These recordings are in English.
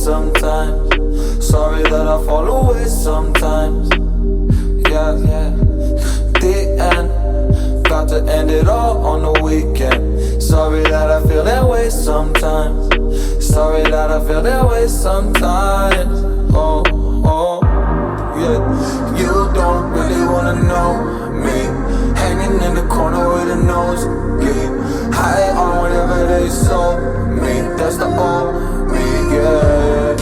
sometimes. Sorry that I fall away sometimes. Yeah, the end. Got to end it all on the weekend. Sorry that I feel that way sometimes. Sorry that I feel that way sometimes. Oh, yeah. You don't really wanna know me. Hanging in the corner with a nosebleed. High on whatever they sold me. That's the old me, yeah.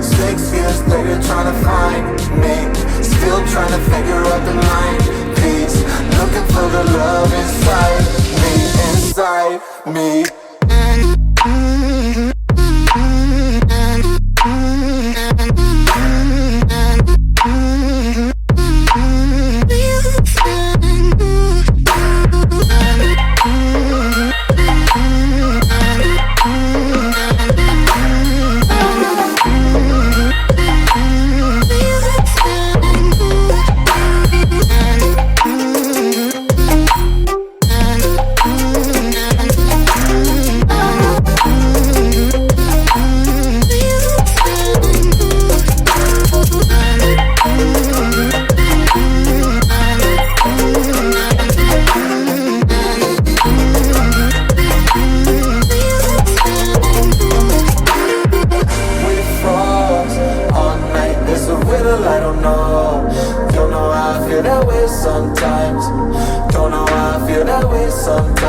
6 years later trying to find me. Still trying to figure out the mind piece. Looking for the love inside me. I don't know how I feel that way sometimes. Don't know how I feel that way sometimes.